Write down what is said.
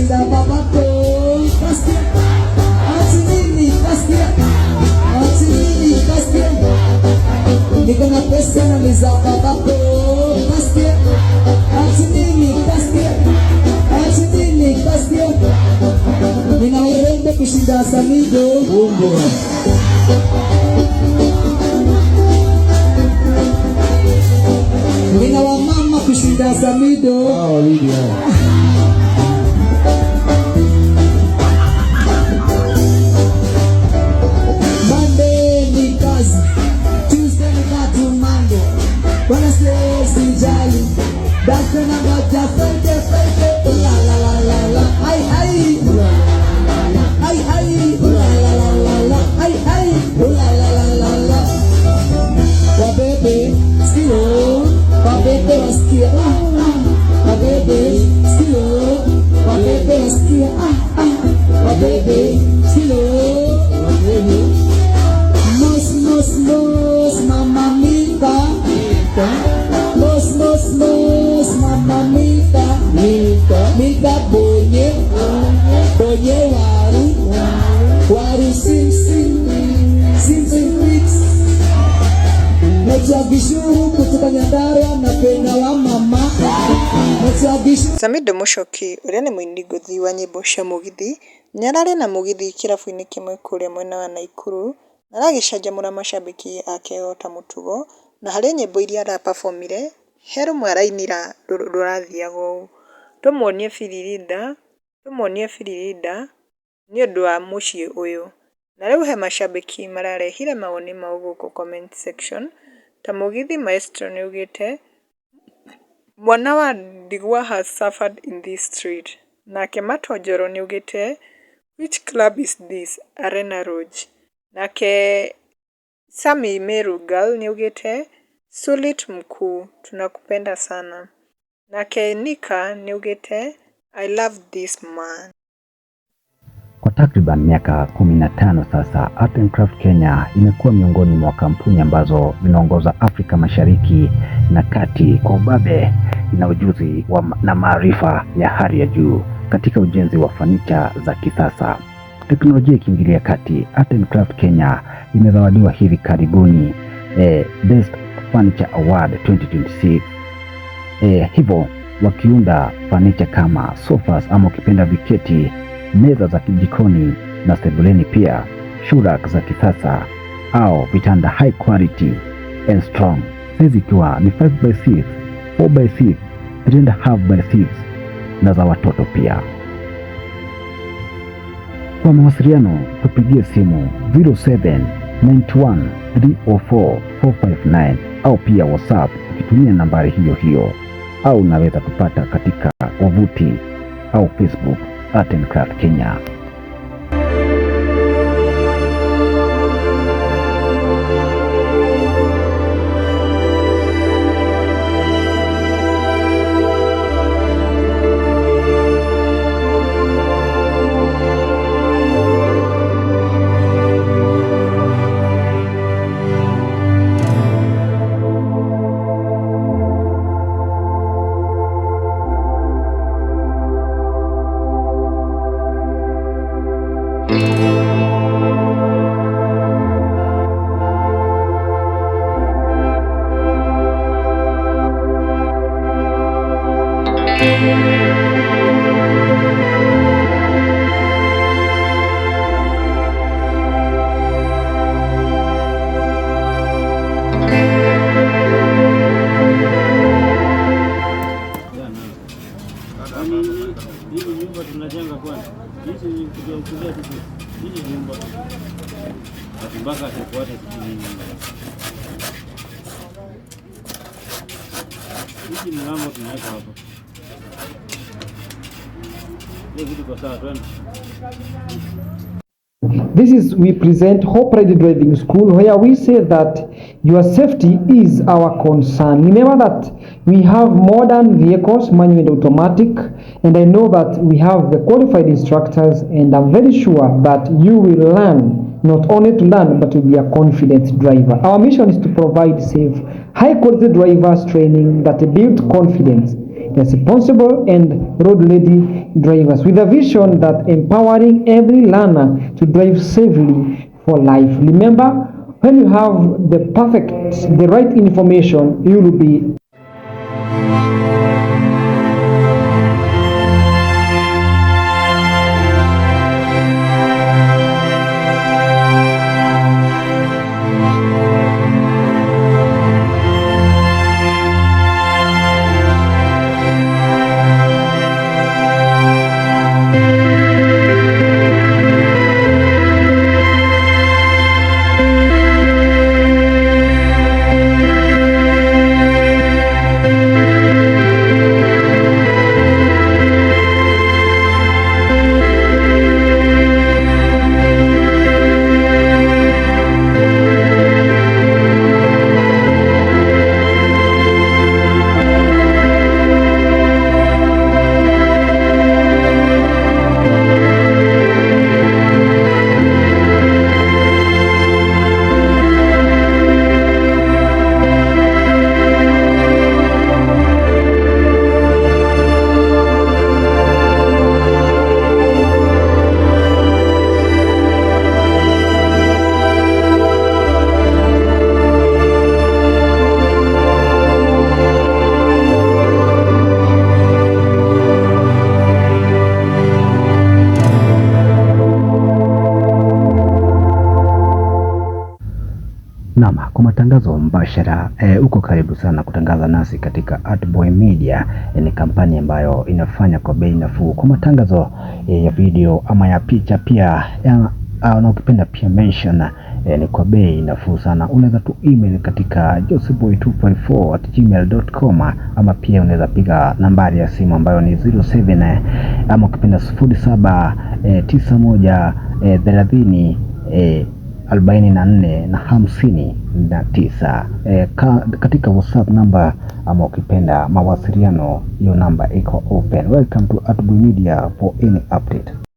kushinda babako. Kasikia ati nini? Kasikia ati nini? Kasikia niko na pesa na liza babako. Kasikia ati nini? Kasikia ati nini? Kasikia nina urembo kushinda Samido. Nina wa mama kushinda Samido. Monday ni kazi, Tuesday ni katu Monday, Wednesday sijali, Thursday na ngoja Friday, la la la la la, ai ai, la la la la la, ai ai, la la la la la. Wabebe skilo, wabebe wasikia, wabebe skilo, wabebe wasikia, wabebe skilo, wabebe. Mos mama mita, mos mama mita, mita bonye waru sim mix. Nachagishu kutoka Nyandarua na pena wa mama. Samido Mushoki uria ni muini nguthi wa nyimbo cia mugithi nyarari na mugithi kirabu-ini kimwe kuria mwena wa Naikuru naragicanjamura macambiki ake ota mutugo na hari nyimbo iria araperformire he rumwe arainira rurathiaga uu tumuonie Firirida ni undu wa mucii uyu na riu he macambiki mararehire mawoni mau guku comment section ta mugithi maestro ni ugite mwana wa ndigwa has suffered in this street. Nake Matonjoro ni ugite which club is this? Arena Rouge. Nake Sami Merugal ni ugite Sulit mkuu tunakupenda sana. Nake Nika ni ugite I love this man. Kwa takriban miaka 15 sasa, Art and Craft Kenya imekuwa miongoni mwa kampuni ambazo zinaongoza Afrika Mashariki na Kati kwa ubabe na ujuzi na maarifa ya hali ya juu katika ujenzi wa fanicha za kisasa. Teknolojia ikiingilia kati, Art and Craft Kenya imezawadiwa hivi karibuni Best Furniture Award 2026. Hivyo wakiunda fanicha kama sofas ama ukipenda viketi, meza za kijikoni na sebuleni, pia shurak za kisasa au vitanda high quality and strong, hizi ikiwa ni 5x6, 4x6, 3.5x6 na za watoto pia. Kwa mawasiliano tupigie simu 0791304459 au pia WhatsApp ukitumia nambari hiyo au unaweza kupata katika wavuti au Facebook Art and Craft Kenya. This is we present Hope Ready Driving School, where we say that your safety is our concern. Remember that we have modern vehicles, manual and automatic, and I know that we have the qualified instructors, and I'm very sure that you will learn, not only to learn, but to be a confident driver. Our mission is to provide safe, high quality drivers training that build confidence responsible and road-ready drivers with a vision that empowering every learner to drive safely for life. Remember, when you have the right information, you will be Naam, kwa matangazo mbashara uko karibu sana kutangaza nasi katika Artboy Media. Ni kampani ambayo inafanya kwa bei nafuu kwa matangazo ya video ama ya picha pia na ukipenda pia mention ni kwa bei nafuu sana. Unaweza tu email katika joseboy254@gmail.com ama pia unaweza piga nambari ya simu ambayo ni 07 ama ukipenda 0791 30 44 na 59 katika WhatsApp namba ama ukipenda mawasiliano, hiyo namba iko open. Welcome to Artboy Media for any update.